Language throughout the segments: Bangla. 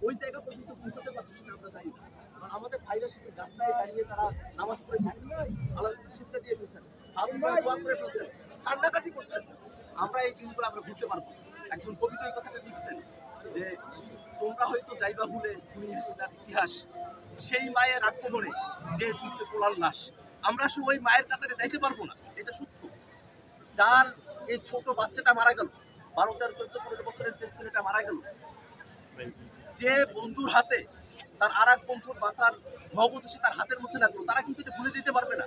ওই জায়গা পর্যন্ত পৌঁছাতে পারছি না আমরা জানি না। কারণ আমাদের ভাইরা সেটা রাস্তায় দাঁড়িয়ে তারা নামাজ পড়ে ফেলছেন, আল্লাহর কাছে শিক্ষা দিয়ে ফেলছেন, হাত ধরে দোয়া করে ফেলছেন, কান্নাকাটি করছেন। আমরা এই দিনগুলো আমরা ভুলতে পারবো। একজন কবি তো এই কথাটা লিখছেন যে তোমরা হয়তো যাইবা ভুলে খুনি হাসিনার ইতিহাস, সেই মায়ের আক্রমণে যে সুস্থে পোলার লাশ। আমরা শুধু ওই মায়ের কাতারে যাইতে পারবো না, এটা সত্য। যার এই ছোট বাচ্চাটা মারা গেল, 12, 13, 14, 15 বছরের যে ছেলেটা মারা গেল, যে বন্ধুর হাতে তার আর এক বন্ধুর মাথার মগজ এসে তার হাতের মধ্যে লাগলো, তারা কিন্তু এটা ভুলে যেতে পারবে না।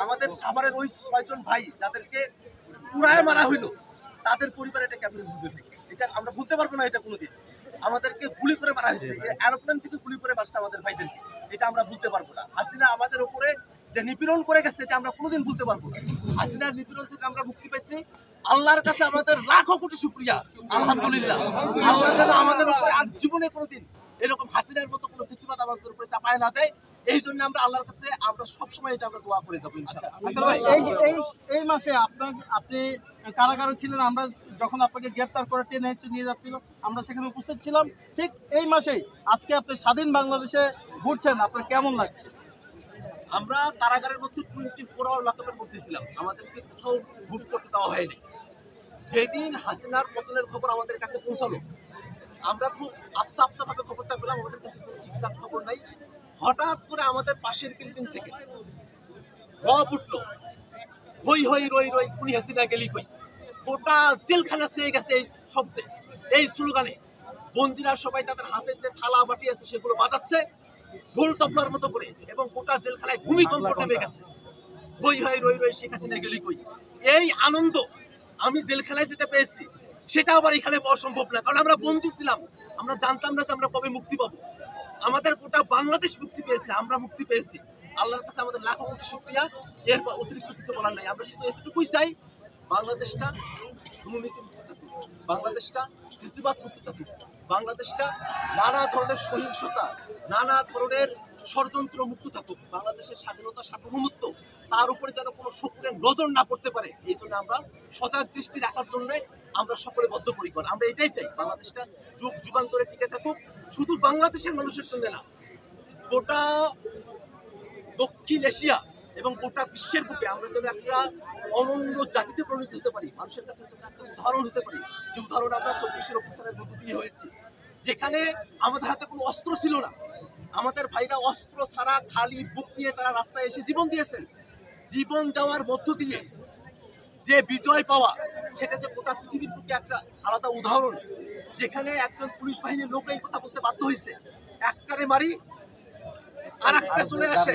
আমাদের সাভারের ওই 6 জন ভাই যাদেরকে পুরায় মারা হইলো, তাদের পরিবার এটা কেমন ভুলবে থেকে, এটা আমরা ভুলতে পারবো না। এটা কোনোদিন আমাদেরকে গুলি করে মারা হয়েছে, এরোপ্লেন থেকে গুলি করে মারছে আমাদের ভাইদেরকে, এটা আমরা ভুলতে পারবো না। হাসিনা আমাদের উপরে যে নিপীড়ন করে গেছে, এটা আমরা কোনোদিন ভুলতে পারবো না। হাসিনার নিপীড়ন থেকে আমরা মুক্তি পেয়েছি, আল্লাহর কাছে আমাদের লাখো কোটি শুকরিয়া, আলহামদুলিল্লাহ। আল্লাহ যেন আমাদের উপরে আর জীবনে কোনোদিন এরকম হাসিনার মতো কোনো ফেসিবাদ আমাদের উপরে চাপায় না দেয়। এই জন্য আমরা আল্লাহর কাছে আমরা সবসময় এটা আমরা দোয়া করে যাবো ইনশাআল্লাহ। এই মাসে আপনি কারাগারে ছিলেন, আমরা যখন আপনাকে গ্রেপ্তার করে টেনে নিয়ে যাচ্ছিল আমরা সেখানে উপস্থিত ছিলাম। ঠিক এই মাসেই আজকে আপনি স্বাধীন বাংলাদেশে ঘুরছেন, আপনার কেমন লাগছে? আমরা কারাগারের মধ্যে 24 আওয়ার লকআপের মধ্যে ছিলাম, আমাদেরকে কোথাও মুভ করতে দেওয়া হয়নি। যেদিন হাসিনার পতনের খবর আমাদের কাছে পৌঁছালো, আমরা খুব আফসা ভাবে খবরটা পেলাম, আমাদের কাছে কোনো এক্সাক্ট খবর নাই। হঠাৎ করে আমাদের পাশের বিল্ডিং থেকে রব উঠলো, হই হই রই রই খুনি হাসিনা গেলি কই। গোটা জেলখানা ছেয়ে গেছে এই শব্দে, এই স্লোগানে। বন্দিরা সবাই তাদের হাতে যে থালা বাটি আছে সেগুলো বাজাচ্ছে ঢোল তবলার মতো করে, এবং গোটা জেলখানায় ভূমিকম্প নেমে গেছে। হই হই রই রই শেখ হাসিনা গেলি কই। এই আনন্দ আমি জেলখানায় যেটা পেয়েছি সেটা আবার এখানে পাওয়া সম্ভব না, কারণ আমরা বন্দী ছিলাম। আমরা জানতাম না যে আমরা কবে মুক্তি পাবো। আমাদের গোটা বাংলাদেশ মুক্তি পেয়েছে, আমরা মুক্তি পেয়েছি। আল্লাহর কাছে আমাদের লাখো কোটি শুকরিয়া। এর অতিরিক্ত কিছু বলার নাই। আমরা শুধু এতটুকুই চাই, বাংলাদেশটা দুর্নীতি মুক্ত থাকুক, বাংলাদেশটা ফেসিবাদ মুক্ত থাকুক, বাংলাদেশটা নানা ধরনের সহিংসতা, নানা ধরনের ষড়যন্ত্র মুক্ত থাকুক, বাংলাদেশের স্বাধীনতা সার্বভৌমত্ব তার উপরে যেন কোনো শক্তির নজর না পড়তে পারে। এই জন্য আমরা সজাগ দৃষ্টি রাখার জন্য আমরা সকলে বদ্ধপরিকর। আমরা এটাই চাই, বাংলাদেশটা যুগ যুগান্তরে টিকে থাকুক, শুধু বাংলাদেশের মানুষের জন্য না, গোটা দক্ষিণ এশিয়া এবং গোটা বিশ্বের বুকে আমরা যেন একটা অনন্য জাতিতে পরিণত হতে পারি, মানুষের কাছে যেন একটা উদাহরণ হতে পারি, যে উদাহরণ আমরা 24 অভ্যুত্থানের মধ্য দিয়ে হয়েছি, যেখানে আমাদের হাতে কোনো অস্ত্র ছিল না। আমাদের ভাইরা অস্ত্র ছাড়া খালি বুক নিয়ে তারা রাস্তায় এসে জীবন দিয়েছেন। জীবন দেওয়ার মধ্য দিয়ে যে বিজয় পাওয়া, সেটা যে গোটা পৃথিবীর বুকে একটা আলাদা উদাহরণ, যেখানে একজন পুলিশ বাহিনীর লোক এই কথা বলতে বাধ্য হয়েছে, একটারে মারি আর একটা চলে আসে,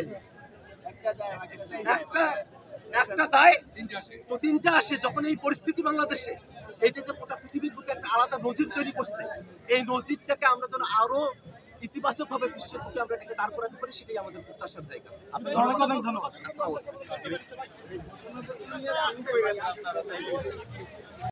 একটা যায় তো তিনটা আসে। যখন এই পরিস্থিতি বাংলাদেশে, এই যে গোটা পৃথিবীর বুকে একটা আলাদা নজির তৈরি করছে, এই নজিরটাকে আমরা যেন আরো ইতিবাচক ভাবে বিশ্বের বুকে আমরা এটাকে দাঁড় করাতে পারি, সেটাই আমাদের প্রত্যাশার জায়গা। আপনাকে অনেক ধন্যবাদ। আসসালামু আলাইকুম।